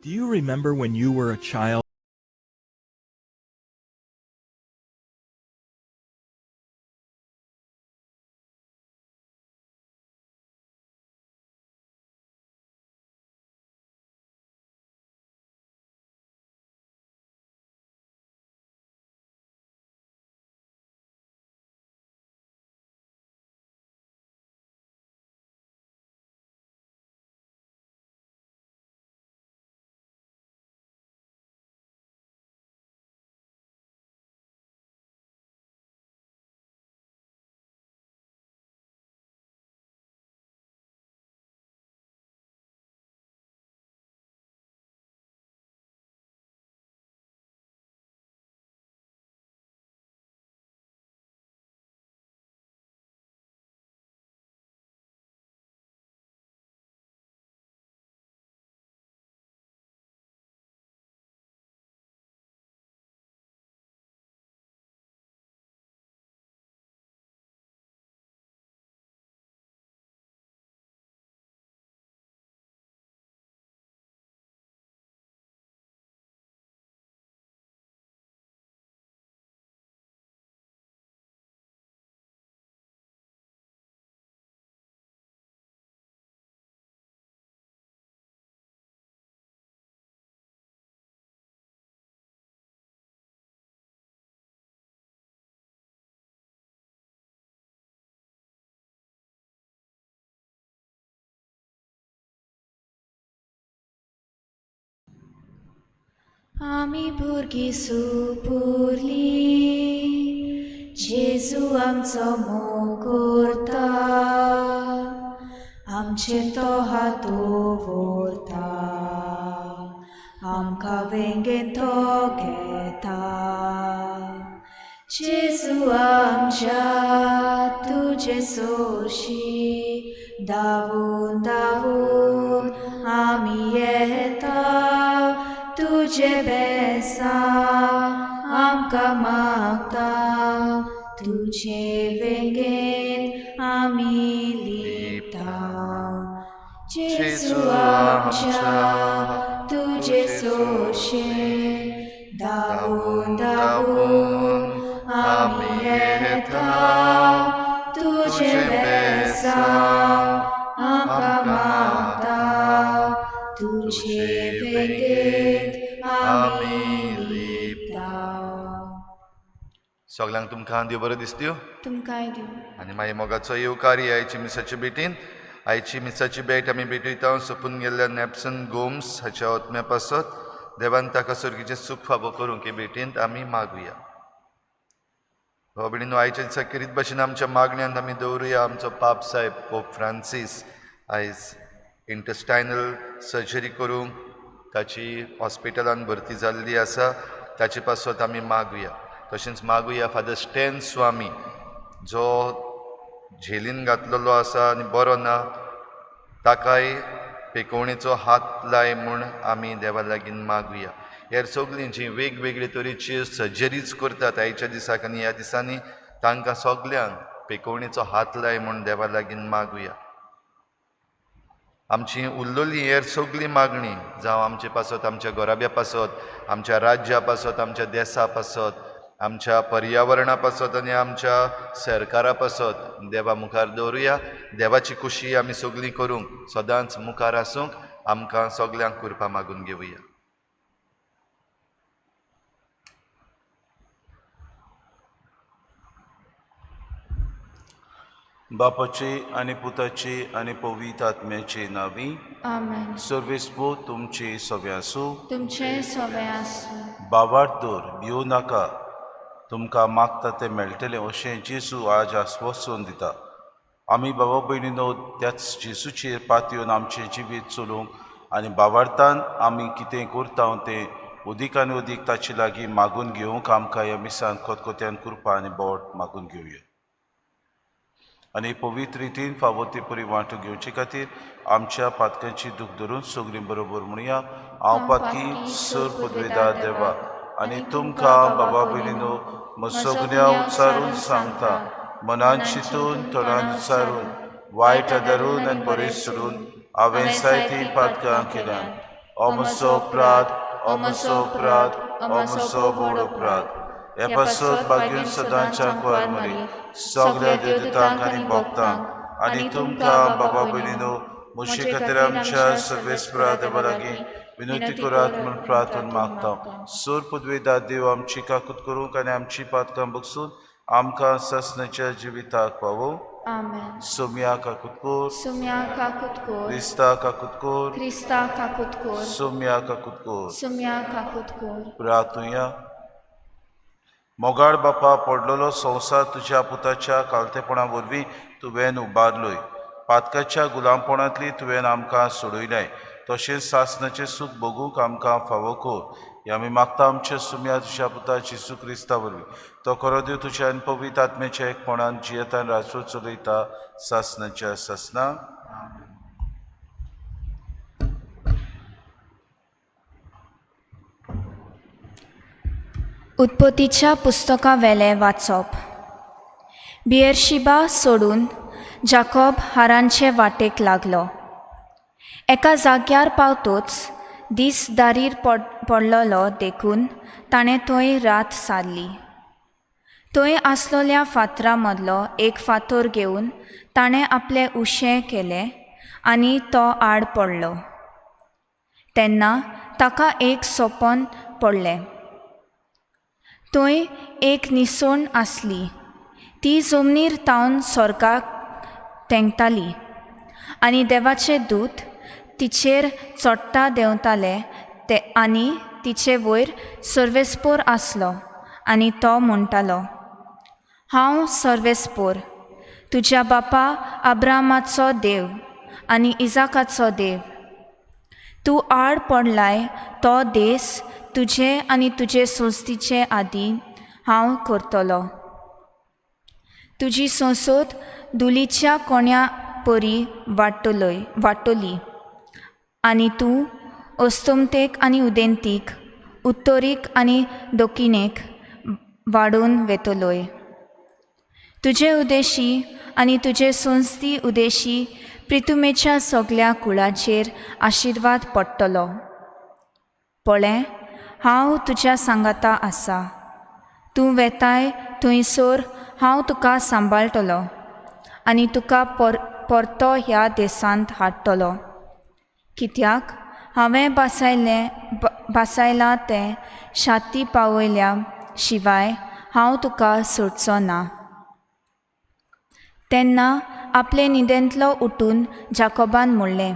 Do you remember when you were a child? आमी भुरगीं सुपुरली जेजू आमचो मोग करता आमचेर तो हात दवरता आमकां वेंगेन तो घेता जेजू आमच्या तुजे सोशी धांवून धांवून आमी येता तुजे बेसा आमकां मागता तुजे वेंगेन आमी लिपता जेजू आमच्या तुजे सोशेन धांवून धांवून आमी येता तुजे बेसा आमकां मागता तुजे वेंगेन आमी लिपता. सगळ्यांक तुमकां देव बरो दीस दिवं. तुमकांय दिवं. आनी मागीर मोगाचो येवकारी आयची मिसाची भेटीन आयची मिसाची भेट आमी भेटयता सोंपून गेल्ल्या नॅप्सन गोम्स हाच्या ओतम्या पासत देवान ताका सर्गीचें सूख फावो करूंक हे भेटींत आमी मागुया. हो भयणीनो, आयच्या दिसा किरीत भाशेन आमच्या मागण्यांत आमी दवरुया आमचो पाप साहेब पोप फ्रांसीस आयज इंटेस्टायनल सर्जरी करूंक ताची हॉस्पिटलान भरती जाल्ली आसा, ताचे पासत आमी मागुया. तशेंच मागुया फादर स्टॅन स्वामी जो झेलीन घातलेलो आसा आनी बरो ना, ताकाय पेकवणेचो हात लाय म्हूण आमी देवा लागीं मागुया. हेर सगळीं जीं वेगवेगळे तरेची सर्जरीज करतात आयच्या दिसाक आनी ह्या दिसांनी तांकां सगल्यांक पेकवणेचो हात लाय म्हूण देवा लागीं मागुया. आमची उरलेली हेर सगळी मागणी जावं आमचे पासत आमच्या घोराब्या पासत, आमच्या राज्या पासत, आमच्या देशा पासत, आमच्या पर्यावरणा पासत आनी आमच्या सरकारा पासत देवा मुखार दवरुया. देवाची खुशी आमी सगळीं करूंक सदांच मुखार आसूंक आमकां सगल्यांक कृपा मागून घेवया. बापाची आनी पुताची आनी पवित्र आत्म्याची नांवी. आमेन. सर्वेस्पो तुमची सव्या आसूं. तुमचे सगळे आसूं. बाबार दवर भिवू नाका, तुमकां मागता तें मेळटलें अशें जेजू आज आस्वासन दिता. आमी बाबा भयणीनो त्याच जेजूचेर पातयेवन आमचें जिवीत चलोवंक आनी बाबार्थान आमी कितें करता तें अदीक आनी अदीक ताचे लागीं मागून घेवंक आमकां ह्या मिसान कोतकोत्यान कृपा आनी बोट मागून घेवया. आनी पवित्र रितीन फावो ती परी वांटून घेवचे खातीर आमच्या पातकांची दूख धरून सगळीं बरोबर म्हणुया. हांव पातकी सर पदवेदार देवा आनी तुमकां बाबा भयणीनो सगळ्या उच्चारून सांगता, मनान चिंतून तोंडान उच्चारून वायट आदारून आनी बरें सोडून हांवें जायतीं पातकां केल्यां. अमसो उपरात अमसो उपरात अमसो व्हड उपरात हे पासत बागेन सदांच्या कुवार मरी सगळ्या देवदूतांक आनी भक्तांक आनी तुमकां बाबा भयणीनो मुशी खातीर आमच्या सर्वेस्परा देवा लागीं विनंती करात म्हूण प्रार्थना मागता. सूर पदवेदार देव आमची काकूत करूंक आनी आमची पातकां बगसून आमकां ससनाच्या जिविताक पावो. आमेन. सोम्या काकूत कोर, सुम्या काकूत कोर, क्रिस्ता काकूत कोर, क्रिस्ता काकूत कोर, सोम्या काकूत कोर. सुम्या काकूत कोर. प्रार्थुया. मोगाळ बापा पडलेलो संवसार तुज्या पुताच्या कालतेपणा वरवीं तुवें उबारलोय. पातकाच्या गुलामपणांतली तुवें आमकां सोडयलें. तशेंच सासनाचें सूख बगूंक आमकां फावो कर. हे आमी मागता आमच्या सुम्या तुज्या पुता जेसू क्रिस्ता वरवीं. तो खरो देव तुज्या आनी पवित्र आत्म्याच्या एकपणान जियेता आनी राजवट चलयता सासनाच्या सासना. उत्पत्तीच्या पुस्तका वेले वाचप. बिएरशिबा सोडून जाकोब हारांचे वाटेक लागलो. एका जाग्यार पावतोच दीस दारीर पडलोलो देखून ताणें थंय रात सारली. थंय आसलोल्या फातरा मदलो एक फातर घेवन ताणें आपले उशें केलें आनी तो आड पडलो. तेन्ना ताका एक सोपन पडलें. थंय एक निसोण आसली. ती जमनीर तावन स्वर्गाक तेंगताली आनी देवाचे दूत तिचेर चोडटा देंवताले ते आनी तिचे वयर सर्वेस्पोर आसलो आनी तो म्हणटालो, हांव सर्वेस्पोर, तुज्या बापा अब्रामाचो देव आनी इजाकाचो देव. तूं आड पडलाय तो देस तुजे आनी तुजे संस्थीचे आदीं हांव करतलो. तुजी संसद धुलीच्या कोण्या परी वाडटली आनी तूं अस्तोमतेक आनी उदेंतीक, उत्तरीक आनी दक्षिणेक वाडून वेतलोय. तुजे उदेशी आनी तुजे संस्थी उदेशी प्रितुमेच्या सगळ्या कुळाचेर आशिर्वाद पडटलो. पळय, हांव तुज्या सांगाता आसा. तूं वेताय थंयसर हांव तुका सांबाळटलो आनी तुका परतो ह्या देसांत हाडटलो. कित्याक हांवें बासायलां तें शाती पावयल्या शिवाय हांव तुका सोडचो ना. तेन्ना आपले न्हिदेंतलो उठून जाकोबान म्हणलें,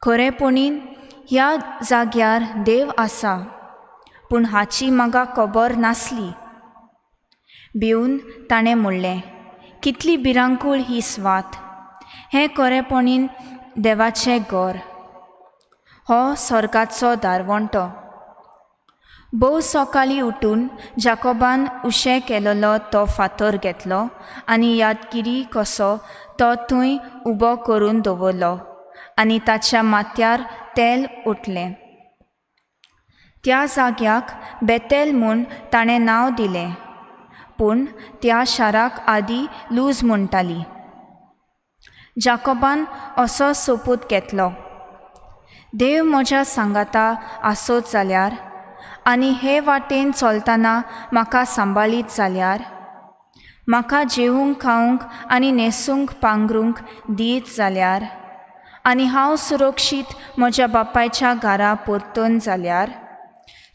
खरेपणीन ह्या जाग्यार देव आसा, पूण हाची म्हाका खबर नासली. भिवन ताणें म्हणलें, कितली भिरांकूळ ही स्वात. हें खरेपणीन देवाचें घर, हो स्वर्गाचो दारवंटो. भोव सकाळीं उठून जाकोबान उशें केलोलो तो फातर घेतलो आनी यादगिरी कसो तो थंय उबो करून दवरलो आनी ताच्या माथ्यार तेल उठलें. त्या जाग्याक बेतेल म्हूण ताणें नांव दिलें, पूण त्या शाराक आदीं लूज म्हणटाली. जाकोबान असो सोपूत घेतलो, देव म्हज्या सांगाता आसत जाल्यार आनी हे वाटेन चलतना म्हाका सांबाळीत जाल्यार, म्हाका जेवूंक खावंक आनी न्हेसूंक पांघरूंक दीत जाल्यार आनी हांव सुरक्षीत म्हज्या बापायच्या घरा परतून जाल्यार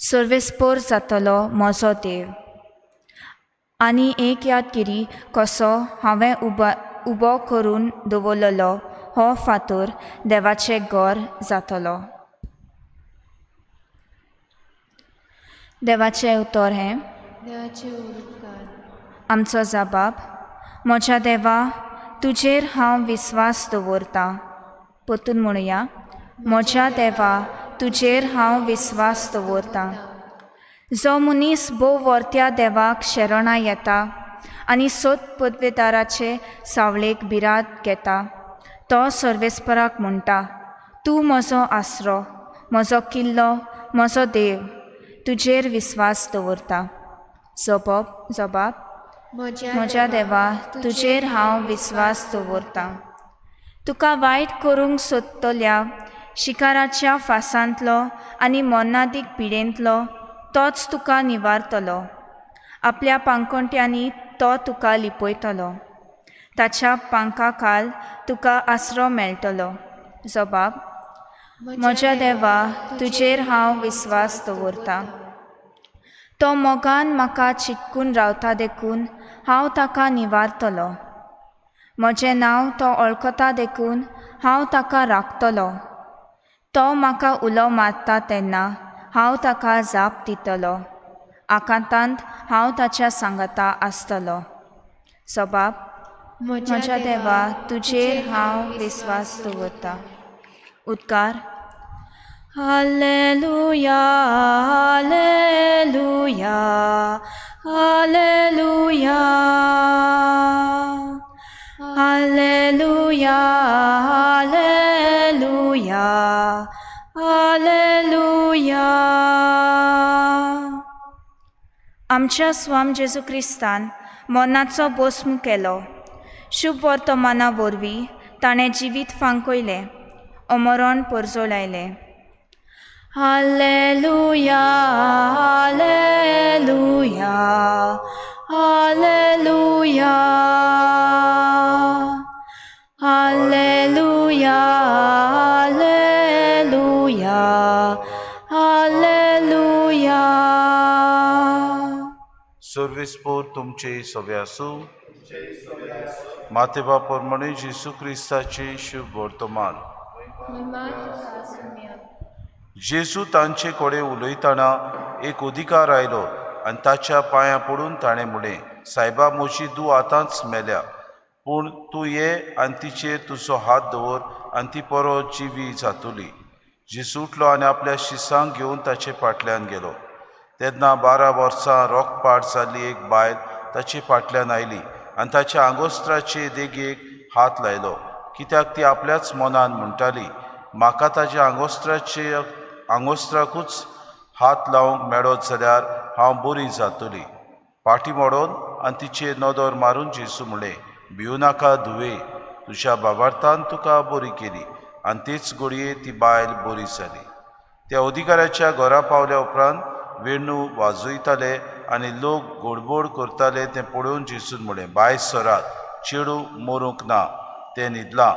सर्वेस्पोर जातलो म्हजो देव. आनी एक यादगिरी कसो हांवें उबो करून दवरलेलो हो फातर देवाचें घर जातलो. देवाचें उतर हें, आमचो जबाब, म्हज्या देवा तुजेर हांव विस्वास दवरतां. परतून म्हणुया, म्हज्या देवा तुजेर हांव विस्वास दवरतां. जो मनीस भोव वर्त्या देवाक शरणा येता आनी सोत पदवेदाराचे सावळेक भिरांत घेता, तो सर्वेस्पराक म्हणटा, तूं म्हजो आसरो, म्हजो किल्लो, म्हजो देव, तुजेर विस्वास दवरता. जबाब, म्हज्या देवा तुजेर हांव विस्वास दवरतां. तुका वायट करूंक सोदतल्या शिकाराच्या फासांतलो आनी मोन्नादीक पिडेंतलो तोच तुका निवारतलो. आपल्या पांकोणट्यांनी तो तुका लिपयतलो. ताच्या पांका खाल तुका आसरो मेळटलो. जबाब: म्हज्या देवा, तुजेर हांव विस्वास दवरतां. तो मोगान म्हाका चिटकून रावता देखून हांव ताका निवारतलो. म्हजें नांव तो वळखता देखून हांव ताका राखतलो. तो म्हाका उलो मारता तेन्ना हांव ताका जाप दितलो. आकांतांत हांव ताच्या सांगाता आसतलो. जबाब: म्हज्या देवा, तुजेर हांव विस्वास दवरतां. उद्गार: हालेलुया, हालेलुया, हालेलुया, हालेलुया, हालेलुया, हालेलुया. आमच्या स्वाम जेजू क्रिस्तान मोनाचो बोसमू केलो. शुभ वर्तमाना वरवीं ताणें जिवीत फांकयलें, अमरण परजोलायलें. हालेलुया, हालेलुया, हालेलुया, हालेलुया, हालेलुया, हालेलुया. सर्वेस्पोर तुमचे सवे आसूं. मातेवा परमणे जेजू क्रिस्ताचे शुभ वर्तमान. जेजू तांचे कडेन उलयतना एक अधिकार आयलो आनी ताच्या पांयां पडून ताणें म्हणलें, सायबा, म्हजी धूव आतांच मेल्या, पूण तूं ये आनी तिचेर तुजो हात दवर आनी ती परत जिवी जातली. जेजू उठलो आनी आपल्या शिसांक घेवन ताचे फाटल्यान गेलो. तेन्ना 12 वर्सां रोखपाट जाल्ली एक बायल ताचे फाटल्यान आयली आनी ताच्या आंगोस्त्राचे देगेक हात लायलो, कित्याक ती आपल्याच मनान म्हणटाली, म्हाका ताच्या आंगोस्त्राकूच हात लावंक मेळत जाल्यार हांव बरी जातली. फाटीं मोडोन आनी तिचेर नदर मारून जेजू म्हणलें, भिवू नाका धुवे, तुज्या बाबार्थान तुका बरी केली. आनी तेच घडये ती बायल बरी जाली. त्या अधिकाऱ्याच्या घरा पावल्या उपरांत वेणू वाजयताले आनी लोक गोडबोड करताले तें पळोवन जेजून म्हणलें, भायर सरात, चेडूं मरूंक ना, तें न्हिदलां.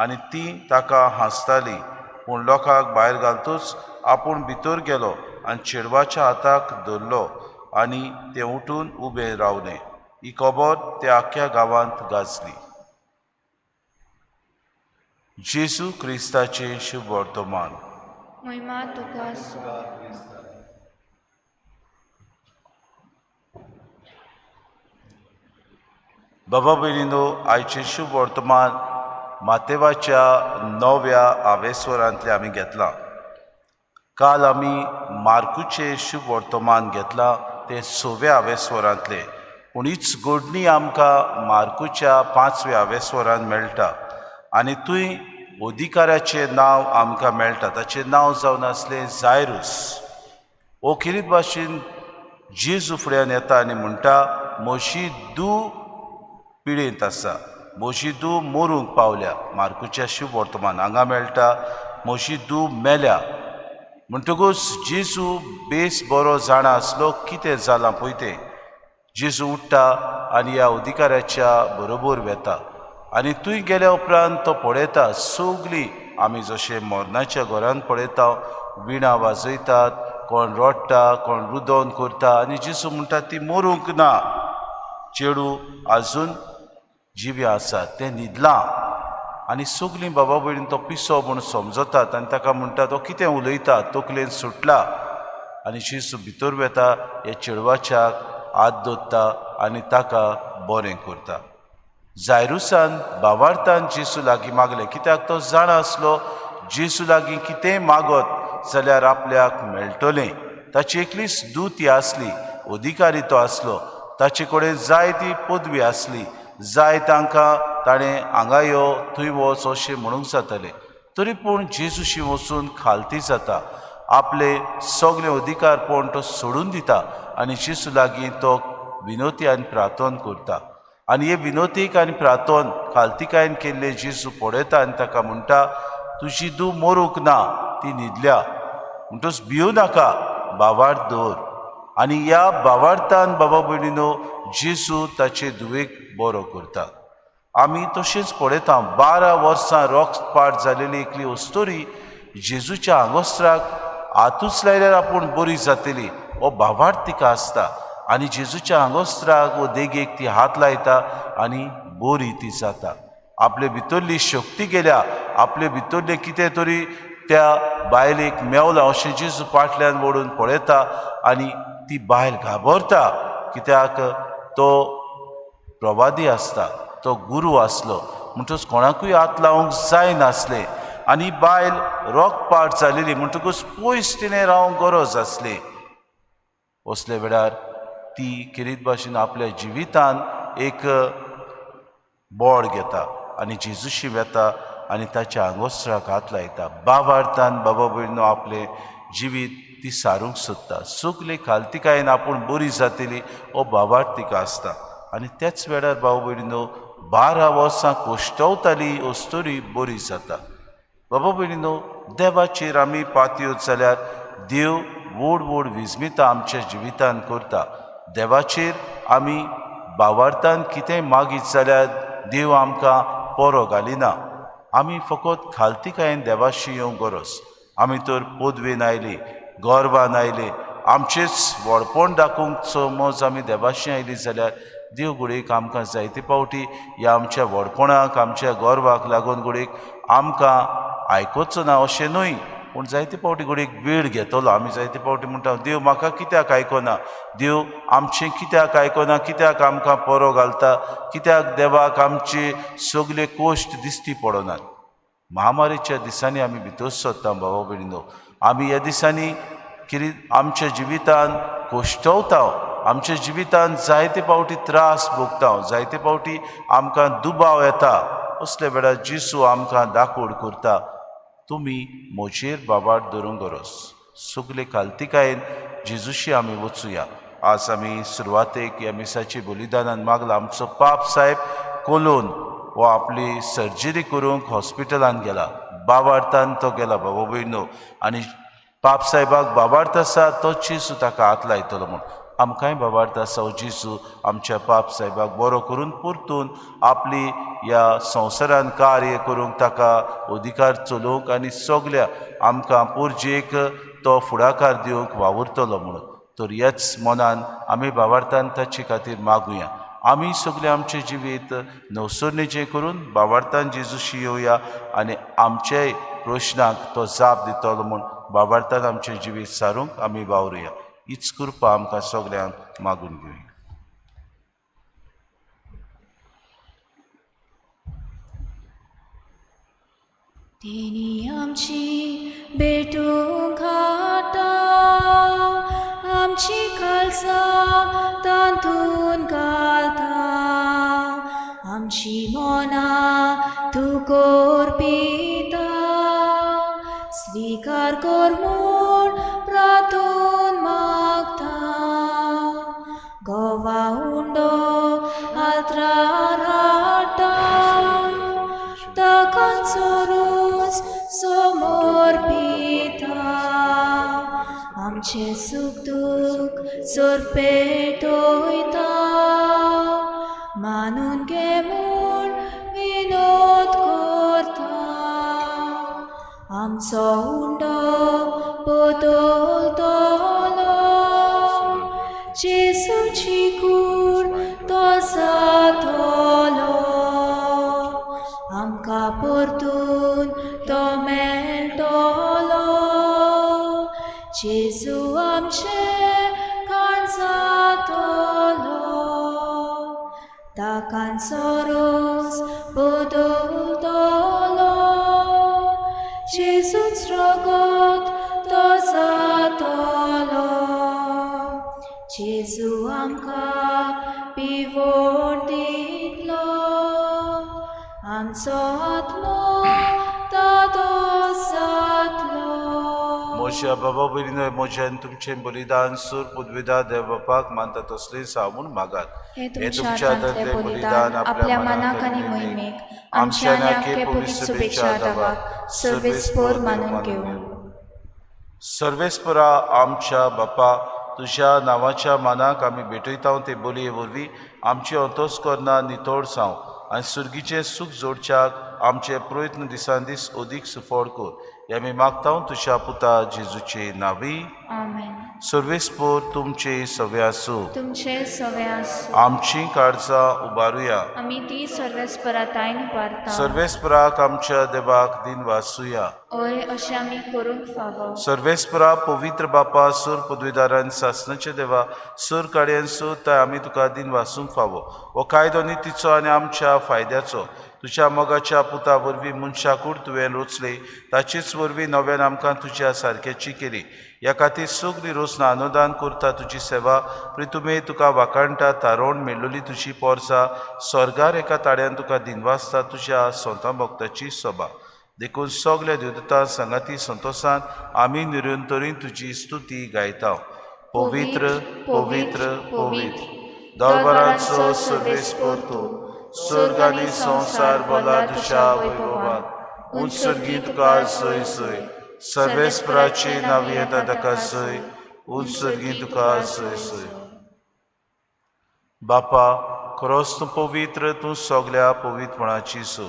आनी तीं ताका हांसतालीं. पूण लोकांक भायर घालतूच आपूण भितर गेलो आनी चेडवाच्या हाताक धरलो आनी तें उठून उबें रावलें. ही खबर त्या आख्या गांवांत गाजली. जेजू क्रिस्ताचे शुभ वर्तमान. महिमा तुका. बाबा भयणीनो, आयचे शुभ वर्तमान मातेवाच्या 9व्या आवेस्वरांतले आमी घेतलां. काल आमी मार्कूचे शुभ वर्तमान घेतलां, ते 6व्या आवेस्वरांतले. पूण हीच घडणी आमकां मार्कूच्या 5व्या आवेस्वरांत मेळटा आनी थंय अधिकाऱ्याचें नांव आमकां मेळटा. ताचें नांव जावन आसलें जायरूस. हो खेरीत भाशेन जेजू फुड्यान येता आनी म्हणटा, म्हजी धूव पिडेंत आसा, म्हजी धूव मरूंक पावल्या. मार्कूच्या शुभ वर्तमान हांगा मेळटा, म्हजी धूव मेल्या. म्हणटकूच जेजू बेस बरो जाणा आसलो कितें जालां पळय तें. जेजू उठ्ठा आनी ह्या अधिकाऱ्याच्या बरोबर वेता आनी थंय गेल्या उपरांत तो पळयता सगलीं आमी जशें मरणाच्या घरांत पळयता, विणा वाजयतात, कोण रडटा, कोण रुदोन करता आनी जेजू म्हणटा ती मरूंक ना, चेडूं आजून जिवी आसा, तें न्हिदलां. आनी सगलीं बाबा भयणी तो पिसो म्हूण समजतात आनी ताका म्हणटा तो कितें उलयता, तकलेन सुटला. आनी जेजू भितर वेता, हे चेडवाच्याक हात धरता आनी ताका बरें करता. जायरूसान भावार्थान जेजू लागीं मागलें, कित्याक तो जाणा आसलो जेजू लागीं कितेंय मागत जाल्यार आपल्याक मेळटलें. ताची एकलीच धूव ती आसली, अधिकारी तो आसलो, ताचे कडेन जाय ती पदवी आसली, जाय तांकां ताणें हांगा यो थंय वच अशें म्हणूंक जातालें. तरी पूण जेजूशी वचून खालती जाता, आपले सगळे अधिकारपण तो सोडून दिता आनी जेजू लागीं तो विनोती आनी प्रार्थना करता. आनी हे विनोतीक आनी प्रार्थना खालतीकायेन केल्ले जेजू पळयता आनी ताका म्हणटा, तुजी दूं मोरूंक ना, ती न्हिदल्या. म्हणटच भियो नाका, बावार्थ दवर. आनी ह्या बावार्थान बाबा भयणीनो जेजू ताचे दुवेक बरो करता. आमी तशेंच पळयता 12 वर्सां रोगपाट जालेली एकली अस्तोरी जेजूच्या आंगोस्त्राक हातूच लायल्यार आपूण बरी जातली हो बावार्थ तिका आसता. आनी जेजूच्या आंगोस्त्राक व देगेक ती हात लायता आनी बरी ती जाता. आपले भितरली शक्ती गेल्या, आपले भितरले कितें तरी त्या बायलेक मेवला अशें जेजू फाटल्यान वळून पळयता आनी ती बायल घाबरता. कित्याक तो प्रवादी आसता, तो गुरू आसलो, म्हणटच कोणाकूय हात लावंक जायनासलें. आनी बायल रोगपाट जालेली म्हणटकूच पयस तिणें रावंक गरज आसली. असले वेळार ती किरीत भाशेन आपल्या जिवितान एक बोड घेता आनी जेजूशी वेता आनी ताच्या आंगोस्त्राक हात लायता. बावार्थान बाबा भयणीनो आपलें जिवीत ती सारूंक सोदता. सगले खालतिकायेन आपूण बरी जातली हो बावार्थ तिका आसता. आनी त्याच वेळार बाबा भयणीनो 12 वर्सां कोश्टवताली अस्तोरी बरी जाता. बाबा भयणीनो देवाचेर आमी पातयो जाल्यार देव व्हड व्हड विजमितां आमच्या जिवितान करता. देवाचेर आमी बावार्थान कितेंय मागीत जाल्यार देव आमकां पोरो घालिना. आमी फकत खालतिकायेन देवाशी येवंक गरज. आमी तर पदवेन आयली, गोरवान आयले, आमचेच व्हडपण दाखोवंक समज आमी देवाशी आयली जाल्यार देव गुडेक आमकां जायते पावटी ह्या आमच्या व्हडपणाक, आमच्या गोरवाक लागून गुडेक आमकां आयकोचो ना अशें न्हय. पूण जायते पावटी गुडेक वेळ घेतलो. आमी जायते पावटी म्हणटा देव म्हाका कित्याक आयकोना, देव आमचें कित्याक आयकोना, कित्याक आमकां पोरो घालता, कित्याक देवाक आमचे सगळे कोश्ट दिश्टी पडनात. महामारीच्या दिसांनी आमी भितर सरता बाबा भयणीनो. आमी ह्या दिसांनी कितें आमच्या जिवितान कोश्टवता, आमच्या जिवितान जायते पावटी त्रास भोगता, जायते पावटी आमकां दुबाव येता. असले वेळार जेजू आमकां दाखोड करता, तुमी म्हजेर बाबार्थ धरूंक गरज. सगले खालतिकायेन जेजूशी आमी वचुया. आज आमी सुरवातेक ह्या मिसाची बलिदानान मागला. आमचो पाप साहेब कोलोन हो आपली सर्जरी करूंक हॉस्पिटलान गेला. बावार्थान तो गेला बाबा भयणीनो. आनी पाप साहेबाक बाबार्थ आसा तो जेजू ताका हात लायतलो म्हूण. आमकांय बाबार्थ आसा हो जेजू आमच्या पाप साहेबाक बरो करून परतून आपली ह्या संवसारान कार्य करूंक ताका अधिकार चलोवंक आनी सगल्या आमकां पुर्जेक तो फुडाकार दिवंक वावुरतलो म्हणून. तर ह्याच मनान आमी बाबार्थान ताचे खातीर मागुया. आमी सगळे आमचें जिवीत नवसरणेचें करून बाबार्थान जेजूशी येवया आनी आमच्याय प्रश्नाक तो जाप दितलो म्हूण बाबार्थान आमचें जिवीत सारूंक आमी वावरुया. हीच कृपा आमकां सगळ्यांक मागून घेवया. तेणी आमची भेटूंक हाडटा, आमची काळजां तांतून घालता, आमची मनां तूं करपिता. स्वीकार कर म्हूण प्रार्थून मागता. गोवा उंडो आल्त्रार हाडटा, ताकां चोरूस समोर पिता. आमचे सुख दूख चोर पेटयता, मानून घे म्हूण विनोद करता. आमचो उंडो बदलतलो, जेजूची कूड तो जातलो. आमकां परतून तो मेळटलो. जेजू आमचे काण जातलो, ताकांचो रोस बदलतलो. जेजूच रगत तो जातलो. जेजू आमकां पिवण दितलो. आमचो आत्मो तादो जातलो. म्हज्या बाबा भयणीनो म्हज्यान तुमचें बलिदान सूर पदवीदार देव बापाक मानता तसलें सामून मागात. हे तुमच्या हातांतले बलिदान आपल्या मनाक आनी मोहिमेक आमच्या आनी आख्खे पवित्र शुभेच्छा दावाक सर्वेस्पर मानून घेवं. सर्वेस्परा आमच्या बापा, तुज्या नांवाच्या मानाक आमी भेटयता ते बोलये वरवीं आमची अंतस्करणां नितळ जावं आनी सुर्गीचें सूख जोडच्याक आमचे प्रयत्न दिसान दीस अदीक सुफळ कर. हे आमी मागता तुज्या पुता जेजूचे नांवी. आमेन. सर्वेस्पर तुमचे सवे आसूं. तुमचे सवे आसूं. आमची काळजां उबारुया. आमी ती सर्वेस्परातायन उबारता. सर्वेस्पराक आमच्या देवाक दिन वाचुया. हय अशें आमी करूंक फावो. सर्वेस्परा पवित्र बापा सूर पदवीदारान सासणाचे देवा सूर काड्यान सूर आमी तुका दिन वाचूंक फावो. हो कायदो नितीचो आनी आमच्या फायद्याचो. तुज्या मोगाच्या पुता वरवीं मनशाकूड तुवें रचले, ताचेच वरवीं नव्यान आमकां तुज्या सारक्याची केली. ह्या खातीर सूख निरोसना अनुदान करता तुजी सेवा. प्रितुमे तुका वाकाणटा तारोण मेळ्ळली तुजी पोरसां. स्वर्गार एका ताड्यान तुका दिन वाचता तुज्या सोंता भक्ताची सोबा. देखून सगल्या देवदूतां संगाती संतोशान आमी निरंतरी तुजी स्तुती गायता. पवित्र पवित्र पवित्र दरबाराचो सर्वेस्पर तूं. स्वर्ग आनी संवसार भला तुज्या वैभवान. उत्सर्गी तुका सय सय. सर्वेस्पराचे नांव येता ताका सय. उत्सर्गी तुका सय सय. बापा खरोच तूं पवित्र, तूं सगल्या पवित्रपणाची सो.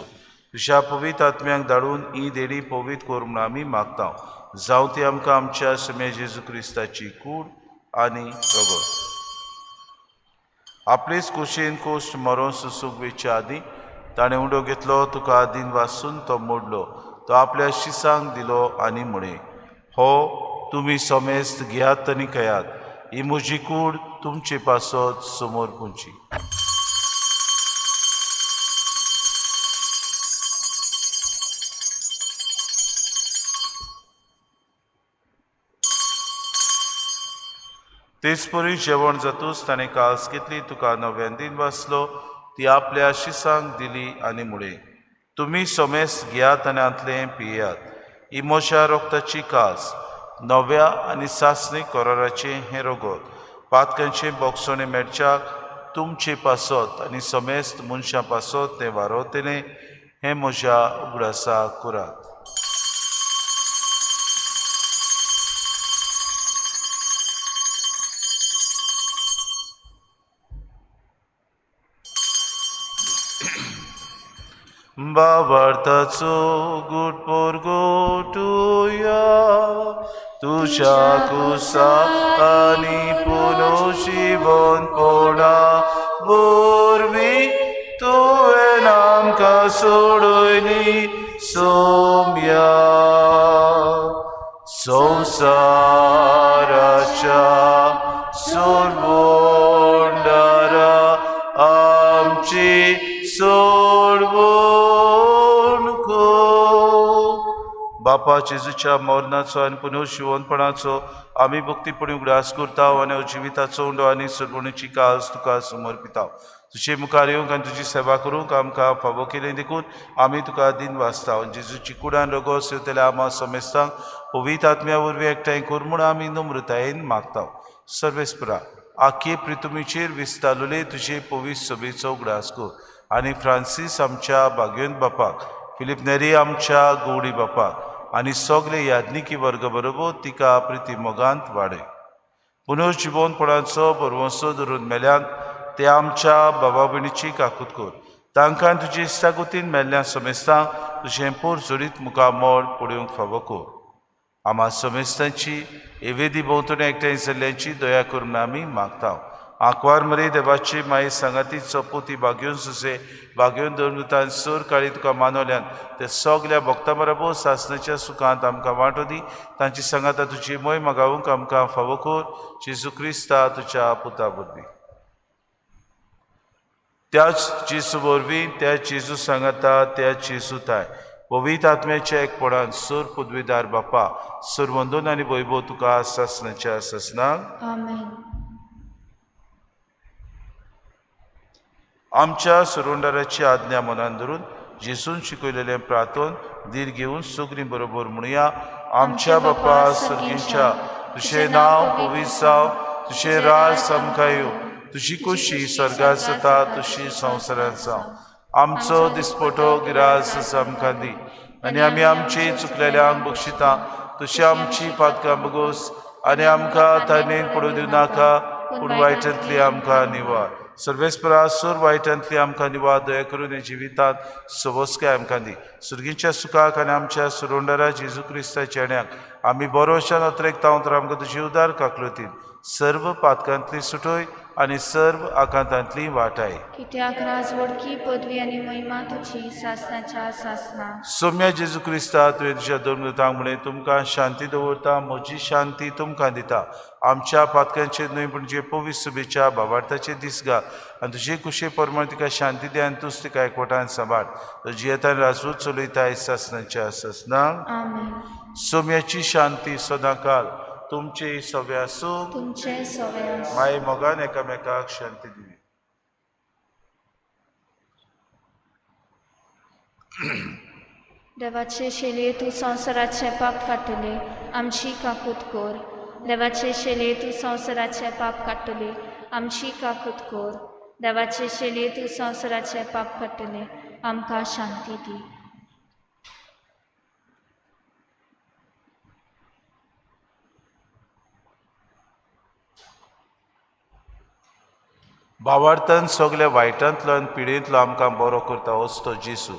तुज्या पवित्र आत्म्याक धाडून ही देणी पवित्र कर म्हूण आमी मागता. जावं ती आमकां आमच्या शमे जेजू क्रिस्ताची कूड आनी रगत. आपलेच कुशीन कोश्ट मरोन सुसूक वेच्या आदी ताणें उडो घेतलो, तुका दिन वाचून तो मोडलो. तो आपल्या शिसांक दिलो आनी म्हणे, हो तुमी समेस्त घेयात आनी खयात. ही म्हजी कूड तुमचे पासत समोर पुंची. तेच परी जेवण जातूच ताणें कास घेतली, तुका नव्यान दिन वाचलो. ती आपल्या शिसांक दिली आनी म्हळे, तुमी समेस्त घेयात आनी आंतलें पियेयात. ही म्हज्या रोगताची कास, नव्या आनी सासणी कराराचें हें रगत. पातकांचें बोगसोणें मेळच्याक तुमचे पासत आनी समेस्त मनशां पासत तें वारोवतलें. हें म्हज्या उगडासा करात. बाबार्थाचो गुटपोर गोटुया. तुझ्या कुसा आनी पुनोशिवनपणा वरवीं तुवें आमकां सोडयली सोम्या. संवसाराच्या सोडवोंडारा आमची बापा जेजूच्या मरणाचो आनी पुनर्शिवनपणाचो आमी भक्तीपणी उगडास करता आनी जिविताचो उंडो आनी सडवणीची कास तुका समर्पिता. तुजे मुखार येवंक आनी तुजी सेवा करूंक आमकां फावो केलें देखून आमी तुका दिन वाचता. जेजूची कुडान रगत सेवतल्या आमा समेस्तांक पवित्र आत्म्या वरवीं एकठांय कर म्हूण आमी नम्रतायेन मागता. सर्वेस्परा आख्खे प्रितुमीचेर विस्तारलेले तुजे पवित्र सभेचो उगडास कर. आनी फ्रांसीस आमच्या भाग्यवंत बापाक, फिलीप नेरी आमच्या गवडी बापाक आनी सगळे याज्ञिकी वर्ग बरोबर तिका प्रिती मोगांत वाडय. पुनर्जिवनपणाचो बरवंसो धरून मेल्यान ते आमच्या भावा भयणीची काकूत कर. तांकां तुजे इश्टागुतीन मेल्ल्या समेस्तांक तुजें पोर जोडीत मुखार मोड पडूंक फावो कर. आमा समेस्तांची एवेदी भोंवतणी एकठांय जाल्ल्याची दया करून आमी मागता. आंकवार मरे देवाची माई सांगाती चोपुती भाग्योन सुसे भाग्योन धर्मतान सोर काळी तुका मानवल्यान ते सगल्या भक्तां बरोबर सासणाच्या सुखांत आमकां वांटो दी. तांची सांगाता तुजी मोय मागावूंक आमकां फावो कर. जेजू क्रिस्ता तुज्या पुता वरवीं. त्याच जेजू वरवीं त्या जेजू सांगाता त्या जेजू ताय पवित्र आत्म्याच्या एकपणान सोर पदवीदार बापा सर्वंदोन आनी वैभव तुका सासणाच्या सासणाक. आमेन. आमच्या सुरोंडाराची आज्ञा मनान धरून जेजून शिकयलेलें प्रार्थन धीर घेवन सगळीं बरोबर म्हणुया. आमच्या बापा सर्गींच्या तुझें नांव पवित्र जावं, तुझें राज समका येवं, तुजी कुशी स्वर्गात जाता तुशी संवसारांत जावं. आमचो दिसपटो गिरास आमकां दी, आनी आमी आमची चुकलेल्यांक बक्षिता. तुशी आमची पातकां बगोस, आनी आमकां तरणेन पडूं दिवं नाका, पूण वायटांतली आमकां निवार. सर्वेस्परा सूर वायटांतली आमकां निवार, दया करून हे जिवितांत सवस्काय आमकां दी. सुर्गीच्या सुखाक आनी आमच्या सुरोंडरा जेजू क्रिस्ताच्या येण्याक आमी बरोवशान अत्रेकता तर आमकां तुजी उदार काकलुतीन सर्व पातकांतली सुटोय आनी सर्व आकांतांतली वाटाय. कित्याक राजवडकी पदवी आनी महिमा तुजी सासनाच्या सासना. सौम्य जेजू क्रिस्ता तुवें तुज्या दोन दुतांक म्हणे तुमकां शांती दवरता, म्हजी शांती तुमकां दिता. आमच्या पातकांचेर न्हय पूण जे पवित्र सुबेच्या भावार्थाचे दीस घाल, आनी तुजे कुशे परमळ तिका शांती दे, आनी तूंच तिका एकवटान सांबाळ. तुजी येतान राजूत चलयताय सासनाच्या सासनाक. आमेन. सौम्याची शांती सदांकाल तुमचे सवे आसूं. तुमचे सवे आसूं. माय मोगान एकामेकाक शांती दिवी. देवाचे शेलये तूं संवसाराचे पाप काडटले, आमची काकूट कोर. देवाचे शेलये तूं संवसाराचे पाप काडटले, आमची काकूट कोर. देवाचे शेलये तूं संवसाराचे पाप काडटले, आमकां शांती दी. भावार्थान सगल्या वायटांतलो आनी पिडेंतलो आमकां बरो करता वचतो जेसू.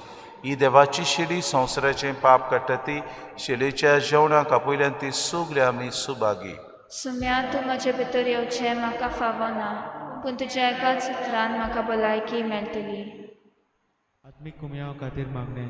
ही देवाची शेली संवसाराचें पाप काडटा ती शेलीच्या जेवणाक आपयल्यान ती सगळी आमी सुभागी. सुम्या तूं म्हजे भितर येवचें म्हाका फावो ना, पूण तुज्या एकाच उतरान म्हाका भलायकी मेळटली. आत्मीक कुमयाव खातीर मागणें.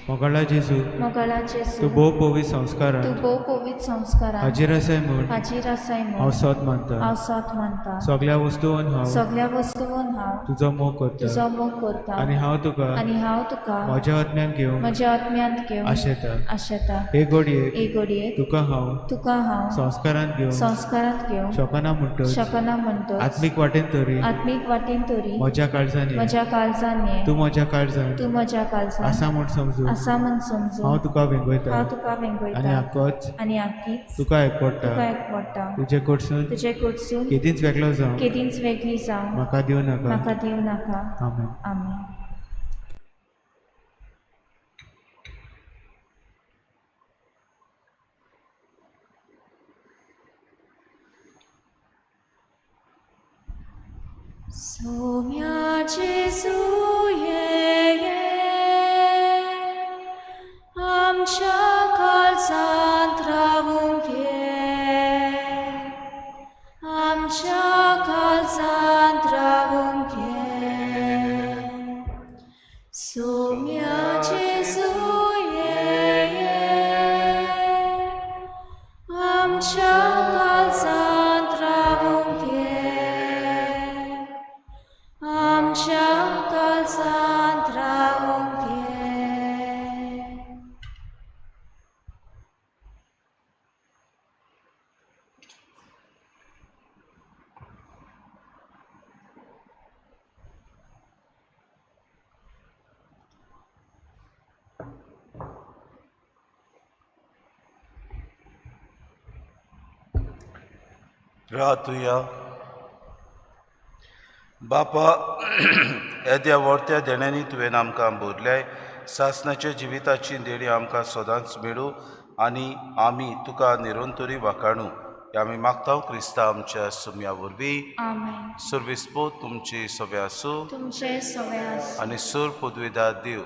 मोगाळा जेजू, मोगाळा जेजू, तूं भोव पवित्र संस्कारान तूं भोव पवित्र संस्कारान हाजीर आसाय म्हूण हाजीर आसाय हांव म्हूण सोत मानता. हांव सोत मानता. सगल्या वस्तूंवन हांव सगल्या वस्तूंवन हांव तुजो मोग करता, तुजो मोग करता. आनी हांव तुका आनी हांव तुका म्हज्या आत्म्यान घेवन म्हज्या आत्म्यांत घेवन आशेता. आशेता. हे घडयेक एक घडयेक तुका हांव तुका हांव संस्कारान घेवन संस्कारांत घेवन शोकना म्हणटच शकना म्हणटच आत्मीक वाटेन तरी आत्मीक वाटेन तोरी म्हज्या काळजांनी म्हज्या काळजान ये. तूं म्हज्या काळजान तूं म्हज्या काळजान आसा म्हूण समजून आसा म्हूण समजून हांव तुका वेंगयता, हांव तुका आनी वेंगयता आक्कोच आनी आख्खीच तुका एकवडटा. तुका एकवडटा. तुजे कडसून तुजे कडसून केदींच वेगळो जावं केदींच वेगळी जावं म्हाका दिवं नाका. म्हाका दिवं नाका. आमेन. आमेन. सौम्या जेजू ये, आमच्या काळजांत रावून घे, आमच्या काळजांत रावून घे. सौम्या जेजू ये, आमच्या काळजांत रावून घे, आमच्या काळजांत रावून घे. रातुया बापा, येद्या व्हरत्या देण्यांनी तुवें आमकां भरल्याय. सासनाच्या जिविताची देणी आमकां सदांच मेळूं आनी आमी तुका निरंतरी वाखाणू. हे आमी मागता क्रिस्ता आमच्या सुम्या वरवीं. आमेन. सर्विस्पो तुमची सवे आसूं, तुमचे सवे आसूं. आनी सूर पदवीदार देव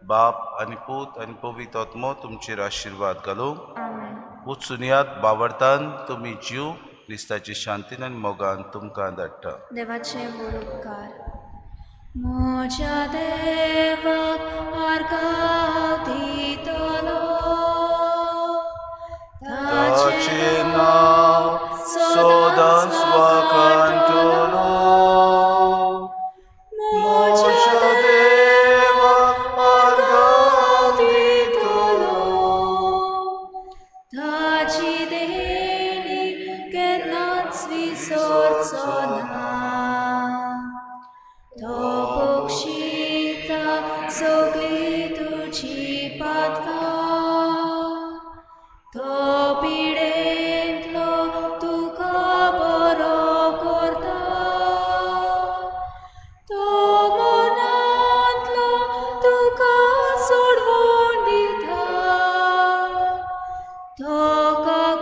बाप आनी पूत आनी पवित्र आत्मो तुमचेर आशिर्वाद घालूं. आमेन. उत्सुनियात बावरतान तुमी जीव क्रिस्ताची शांतीन आनी मोगान तुमकां धाडटा. देवाचे बरोबकार. म्हज्या देवाक आर्गां दितलो, ताचें नांव सदांच वाखाणटलो. म्हज्या देवाक आर्गां दितलो, ताची देणी केन्नाच विसरचो ना. तो बक्षिता सगळी तुजी पातकां, तो तो